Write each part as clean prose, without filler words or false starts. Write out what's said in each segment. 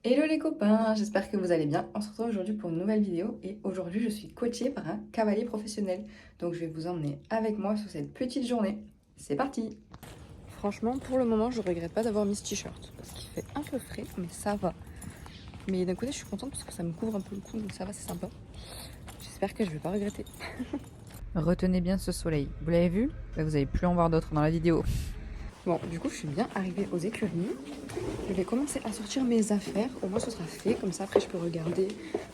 Hello les copains, j'espère que vous allez bien. On se retrouve aujourd'hui pour une nouvelle vidéo et aujourd'hui je suis coachée par un cavalier professionnel. Donc je vais vous emmener avec moi sur cette petite journée. C'est parti! Franchement, pour le moment, je regrette pas d'avoir mis ce t-shirt parce qu'il fait un peu frais, mais ça va. Mais d'un côté, je suis contente parce que ça me couvre un peu le cou, donc ça va, c'est sympa. J'espère que je vais pas regretter. Retenez bien ce soleil. Vous l'avez vu? Là, vous allez plus en voir d'autres dans la vidéo. Bon, du coup, je suis bien arrivée aux écuries. Je vais commencer à sortir mes affaires. Au moins, ce sera fait. Comme ça, après, je peux regarder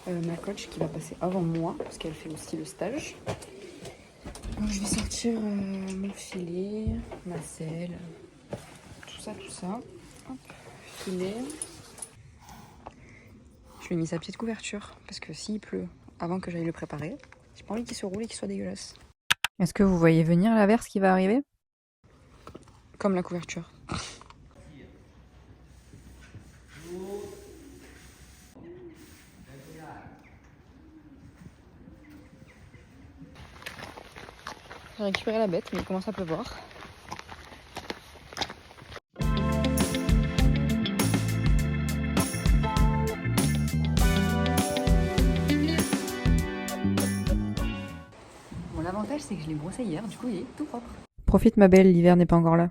ma coach qui va passer avant moi, parce qu'elle fait aussi le stage. Donc, je vais sortir mon filet, ma selle, tout ça, tout ça. Hop, filet. Je lui ai mis sa petite couverture, parce que s'il pleut, avant que j'aille le préparer, j'ai pas envie qu'il se roule et qu'il soit dégueulasse. Est-ce que vous voyez venir l'averse qui va arriver? Comme la couverture. J'ai récupéré la bête, mais il commence à pleuvoir. Bon, l'avantage, c'est que je l'ai brossé hier, du coup, il est tout propre. Profite, ma belle, l'hiver n'est pas encore là.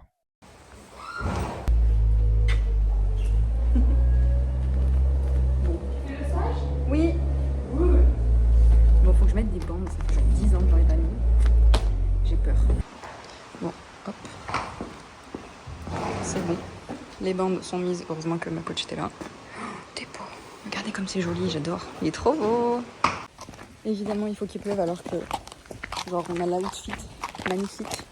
Oui. Bon, faut que je mette des bandes, ça fait genre 10 ans que j'en ai pas mis. J'ai peur. Bon, hop. C'est bon. Les bandes sont mises, heureusement que ma coach était là. Oh, t'es beau. Regardez comme c'est joli, j'adore. Il est trop beau. Évidemment, il faut qu'il pleuve alors que, genre, on a l'outfit magnifique.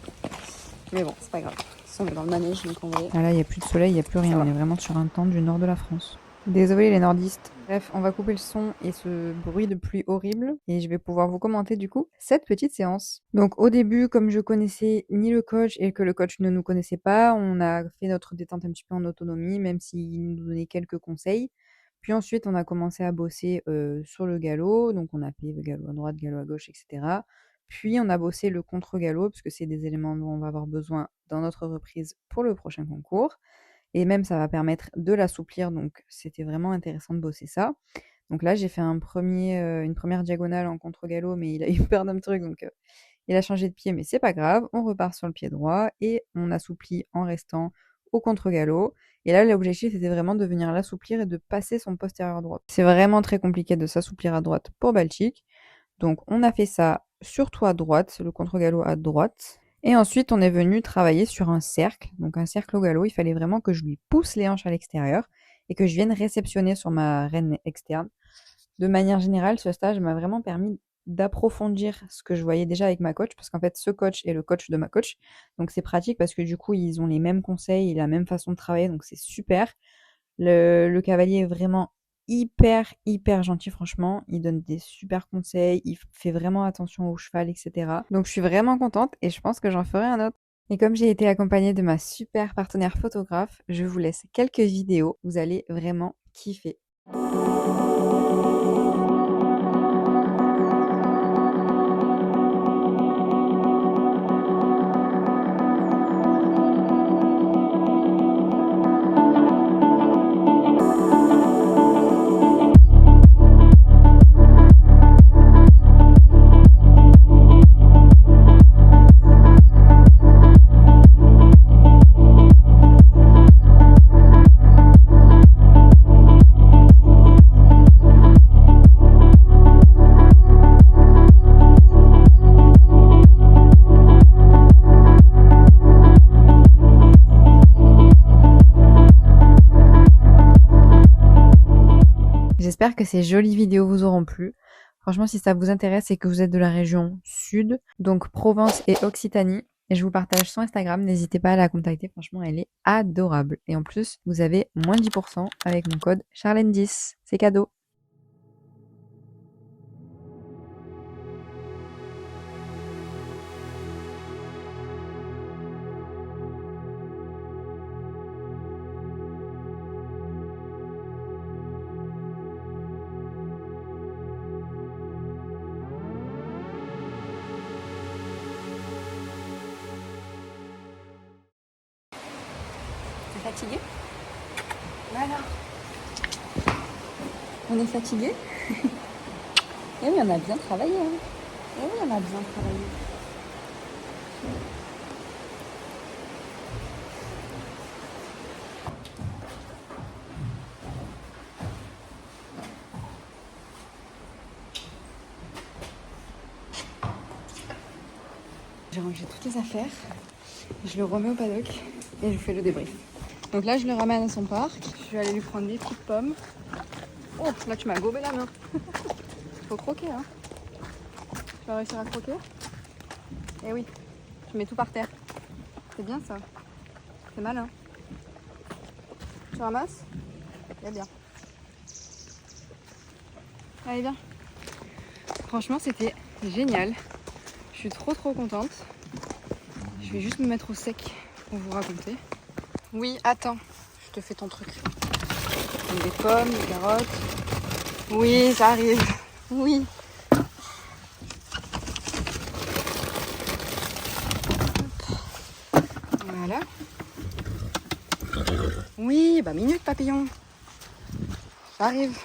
Mais bon, c'est pas grave. On est dans le manège, donc on va... Ah là, il n'y a plus de soleil, il n'y a plus rien. On est vraiment sur un temps du nord de la France. Désolé les nordistes. Bref, on va couper le son et ce bruit de pluie horrible et je vais pouvoir vous commenter du coup cette petite séance. Donc au début, comme je connaissais ni le coach et que le coach ne nous connaissait pas, on a fait notre détente un petit peu en autonomie, même s'il nous donnait quelques conseils. Puis ensuite, on a commencé à bosser sur le galop, donc on a fait le galop à droite, galop à gauche, etc. Puis on a bossé le contre-galop, parce que c'est des éléments dont on va avoir besoin dans notre reprise pour le prochain concours. Et même ça va permettre de l'assouplir, donc c'était vraiment intéressant de bosser ça. Donc là, j'ai fait une première diagonale en contre-galop, mais il a eu peur d'un truc, donc il a changé de pied, mais c'est pas grave. On repart sur le pied droit et on assouplit en restant au contre-galop. Et là, l'objectif, c'était vraiment de venir l'assouplir et de passer son postérieur droit. C'est vraiment très compliqué de s'assouplir à droite pour Baltic. Donc on a fait ça surtout à droite, le contre-galop à droite. Et ensuite, on est venu travailler sur un cercle. Donc un cercle au galop, il fallait vraiment que je lui pousse les hanches à l'extérieur et que je vienne réceptionner sur ma reine externe. De manière générale, ce stage m'a vraiment permis d'approfondir ce que je voyais déjà avec ma coach, parce qu'en fait, ce coach est le coach de ma coach. Donc c'est pratique parce que du coup, ils ont les mêmes conseils et la même façon de travailler, donc c'est super. Le cavalier est vraiment hyper gentil, franchement. Il donne des super conseils, il fait vraiment attention au cheval, etc. Donc je suis vraiment contente et je pense que j'en ferai un autre. Et comme j'ai été accompagnée de ma super partenaire photographe, je vous laisse quelques vidéos. Vous allez vraiment kiffer. J'espère que ces jolies vidéos vous auront plu. Franchement, si ça vous intéresse et que vous êtes de la région sud, donc Provence et Occitanie, et je vous partage son Instagram, n'hésitez pas à la contacter, franchement, elle est adorable. Et en plus, vous avez moins 10% avec mon code Charlène10, c'est cadeau. T'es fatiguée? Voilà. On est fatigué. Et oui, on a bien travaillé. Hein. Et oui, on a bien travaillé. J'ai rangé toutes les affaires, je le remets au paddock et je fais le débrief. Donc là, je le ramène à son parc. Je vais aller lui prendre des petites pommes. Oh, là, tu m'as gobé la main. Faut croquer, hein. Tu vas réussir à croquer? Eh oui, tu mets tout par terre. C'est bien ça. C'est malin. Tu ramasses? Eh bien. Allez, viens. Franchement, c'était génial. Je suis trop contente. Je vais juste me mettre au sec pour vous raconter. Oui, attends, je te fais ton truc. Des pommes, des carottes. Oui, ça arrive. Oui. Voilà. Oui, bah minute papillon. Ça arrive.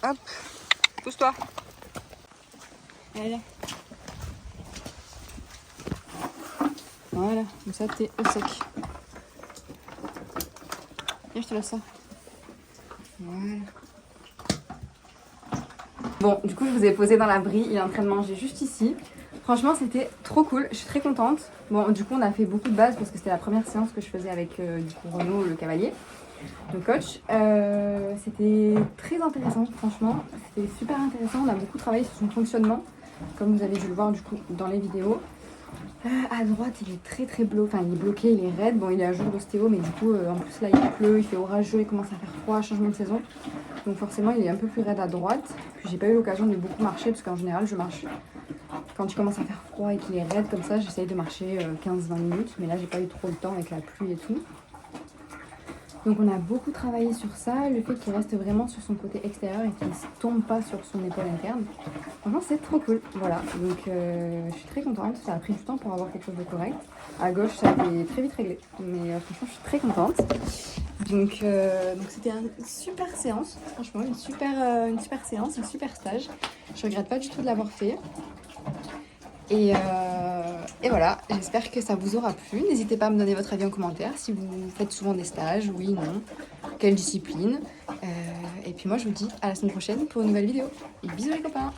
Hop, pousse-toi. Allez, là. Voilà, comme ça t'es au sec. Viens, je te laisse ça. Voilà. Bon, du coup, je vous ai posé dans l'abri. Il est en train de manger juste ici. Franchement, c'était trop cool. Je suis très contente. Bon, du coup, on a fait beaucoup de bases parce que c'était la première séance que je faisais avec du coup, Renaud, le cavalier, le coach. C'était très intéressant, franchement. C'était super intéressant. On a beaucoup travaillé sur son fonctionnement, comme vous avez dû le voir du coup dans les vidéos. À droite, il est très bloqué, enfin il est bloqué, il est raide. Bon, il est à jour d'ostéo, mais du coup, en plus là, il pleut, il fait orageux, il commence à faire froid, changement de saison. Donc forcément, il est un peu plus raide à droite. Puis j'ai pas eu l'occasion de beaucoup marcher, parce qu'en général, je marche. Quand il commence à faire froid et qu'il est raide comme ça, j'essaye de marcher 15-20 minutes. Mais là, j'ai pas eu trop le temps avec la pluie et tout. Donc on a beaucoup travaillé sur ça, le fait qu'il reste vraiment sur son côté extérieur et qu'il ne tombe pas sur son épaule interne. Franchement c'est trop cool, voilà. Donc je suis très contente, ça a pris du temps pour avoir quelque chose de correct. À gauche ça a été très vite réglé, mais franchement je suis très contente. Donc c'était une super séance, franchement une super séance, un super stage. Je regrette pas du tout de l'avoir fait. Et voilà, j'espère que ça vous aura plu. N'hésitez pas à me donner votre avis en commentaire si vous faites souvent des stages, oui, non, quelle discipline. Et puis moi je vous dis à la semaine prochaine pour une nouvelle vidéo. Et bisous les copains!